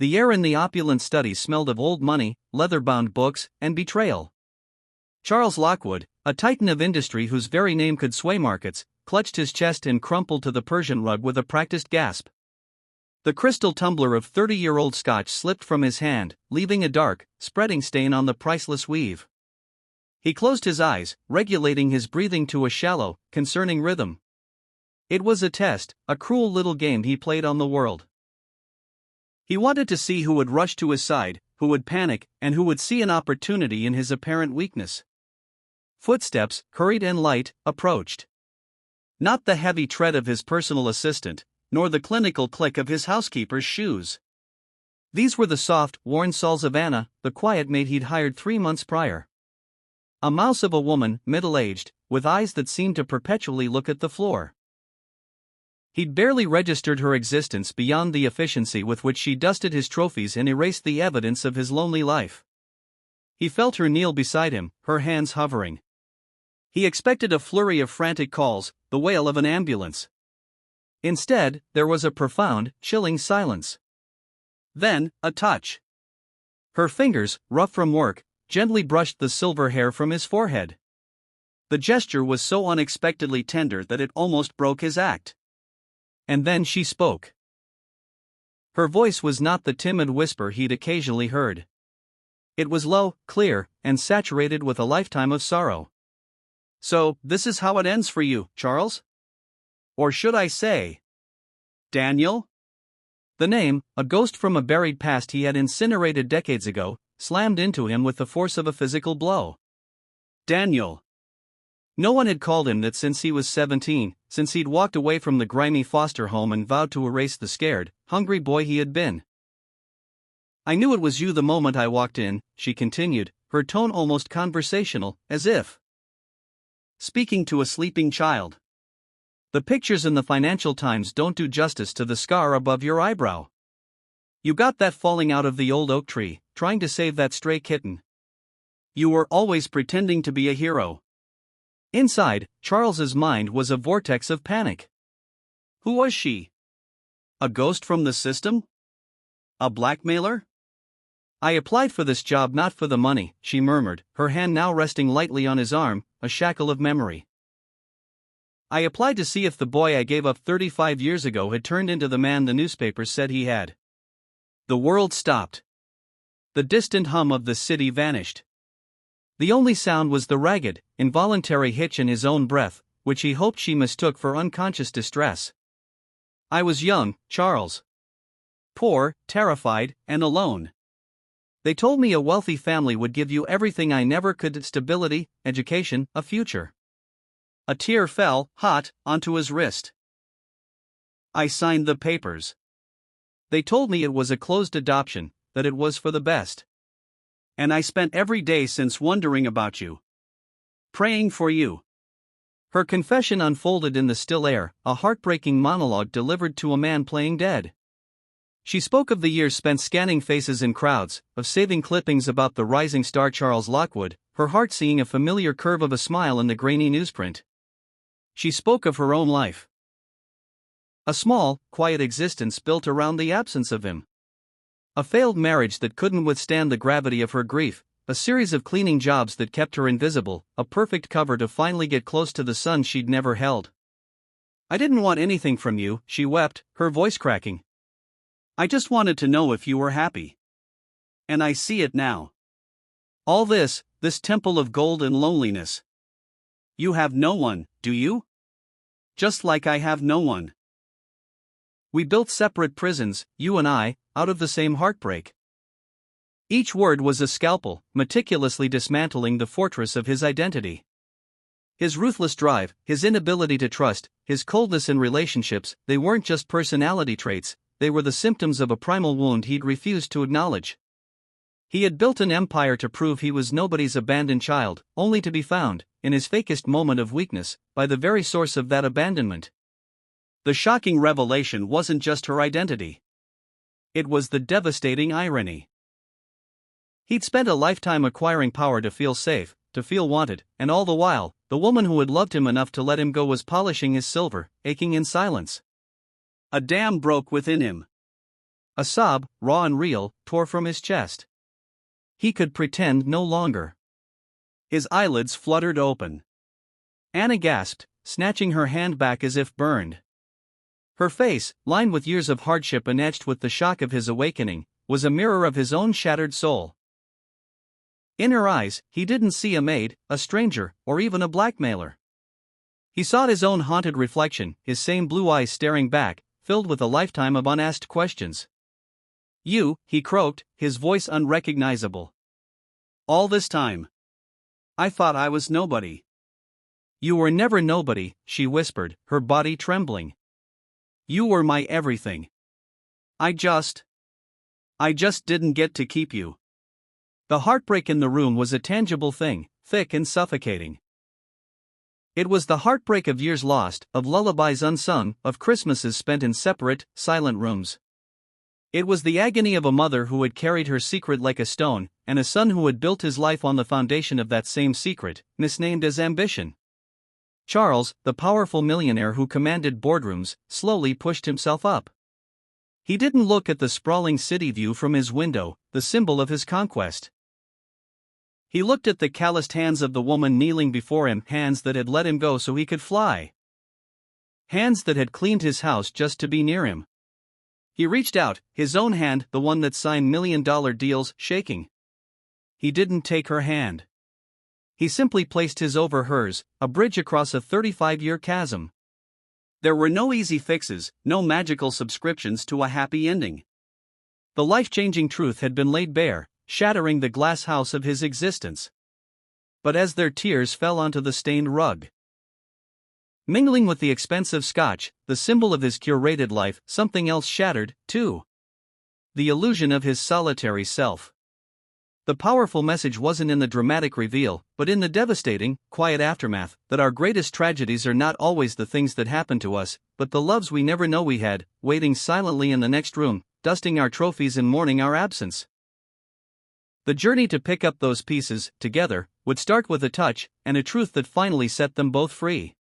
The air in the opulent study smelled of old money, leather-bound books, and betrayal. Charles Lockwood, a titan of industry whose very name could sway markets, clutched his chest and crumpled to the Persian rug with a practiced gasp. The crystal tumbler of 30-year-old Scotch slipped from his hand, leaving a dark, spreading stain on the priceless weave. He closed his eyes, regulating his breathing to a shallow, concerning rhythm. It was a test, a cruel little game he played on the world. He wanted to see who would rush to his side, who would panic, and who would see an opportunity in his apparent weakness. Footsteps, hurried and light, approached. Not the heavy tread of his personal assistant, nor the clinical click of his housekeeper's shoes. These were the soft, worn soles of Anna, the quiet maid he'd hired 3 months prior. A mouse of a woman, middle-aged, with eyes that seemed to perpetually look at the floor. He'd barely registered her existence beyond the efficiency with which she dusted his trophies and erased the evidence of his lonely life. He felt her kneel beside him, her hands hovering. He expected a flurry of frantic calls, the wail of an ambulance. Instead, there was a profound, chilling silence. Then, a touch. Her fingers, rough from work, gently brushed the silver hair from his forehead. The gesture was so unexpectedly tender that it almost broke his act. And then she spoke. Her voice was not the timid whisper he'd occasionally heard. It was low, clear, and saturated with a lifetime of sorrow. "So, this is how it ends for you, Charles? Or should I say, Daniel?" The name, a ghost from a buried past he had incinerated decades ago, slammed into him with the force of a physical blow. Daniel. No one had called him that since he was 17, since he'd walked away from the grimy foster home and vowed to erase the scared, hungry boy he had been. "I knew it was you the moment I walked in," she continued, her tone almost conversational, as if speaking to a sleeping child. "The pictures in the Financial Times don't do justice to the scar above your eyebrow. You got that falling out of the old oak tree, trying to save that stray kitten. You were always pretending to be a hero." Inside, Charles's mind was a vortex of panic. Who was she? A ghost from the system? A blackmailer? "I applied for this job not for the money," she murmured, her hand now resting lightly on his arm, a shackle of memory. "I applied to see if the boy I gave up 35 years ago had turned into the man the newspapers said he had." The world stopped. The distant hum of the city vanished. The only sound was the ragged, involuntary hitch in his own breath, which he hoped she mistook for unconscious distress. "I was young, Charles. Poor, terrified, and alone. They told me a wealthy family would give you everything I never could: stability, education, a future." A tear fell, hot, onto his wrist. "I signed the papers. They told me it was a closed adoption, that it was for the best. And I spent every day since wondering about you. Praying for you." Her confession unfolded in the still air, a heartbreaking monologue delivered to a man playing dead. She spoke of the years spent scanning faces in crowds, of saving clippings about the rising star Charles Lockwood, her heart seeing a familiar curve of a smile in the grainy newsprint. She spoke of her own life. A small, quiet existence built around the absence of him. A failed marriage that couldn't withstand the gravity of her grief, a series of cleaning jobs that kept her invisible, a perfect cover to finally get close to the son she'd never held. "I didn't want anything from you," she wept, her voice cracking. "I just wanted to know if you were happy. And I see it now. All this temple of gold and loneliness. You have no one, do you? Just like I have no one. We built separate prisons, you and I, out of the same heartbreak." Each word was a scalpel, meticulously dismantling the fortress of his identity. His ruthless drive, his inability to trust, his coldness in relationships, they weren't just personality traits, they were the symptoms of a primal wound he'd refused to acknowledge. He had built an empire to prove he was nobody's abandoned child, only to be found, in his fakest moment of weakness, by the very source of that abandonment. The shocking revelation wasn't just her identity. It was the devastating irony. He'd spent a lifetime acquiring power to feel safe, to feel wanted, and all the while, the woman who had loved him enough to let him go was polishing his silver, aching in silence. A dam broke within him. A sob, raw and real, tore from his chest. He could pretend no longer. His eyelids fluttered open. Anna gasped, snatching her hand back as if burned. Her face, lined with years of hardship and etched with the shock of his awakening, was a mirror of his own shattered soul. In her eyes, he didn't see a maid, a stranger, or even a blackmailer. He saw his own haunted reflection, his same blue eyes staring back, filled with a lifetime of unasked questions. "You," he croaked, his voice unrecognizable. "All this time. I thought I was nobody." "You were never nobody," she whispered, her body trembling. "You were my everything. I just didn't get to keep you." The heartbreak in the room was a tangible thing, thick and suffocating. It was the heartbreak of years lost, of lullabies unsung, of Christmases spent in separate, silent rooms. It was the agony of a mother who had carried her secret like a stone, and a son who had built his life on the foundation of that same secret, misnamed as ambition. Charles, the powerful millionaire who commanded boardrooms, slowly pushed himself up. He didn't look at the sprawling city view from his window, the symbol of his conquest. He looked at the calloused hands of the woman kneeling before him, hands that had let him go so he could fly. Hands that had cleaned his house just to be near him. He reached out, his own hand, the one that signed million-dollar deals, shaking. He didn't take her hand. He simply placed his over hers, a bridge across a 35-year chasm. There were no easy fixes, no magical subscriptions to a happy ending. The life-changing truth had been laid bare, shattering the glass house of his existence. But as their tears fell onto the stained rug, mingling with the expensive scotch, the symbol of his curated life, something else shattered, too. The illusion of his solitary self. The powerful message wasn't in the dramatic reveal, but in the devastating, quiet aftermath, that our greatest tragedies are not always the things that happen to us, but the loves we never know we had, waiting silently in the next room, dusting our trophies and mourning our absence. The journey to pick up those pieces, together, would start with a touch, and a truth that finally set them both free.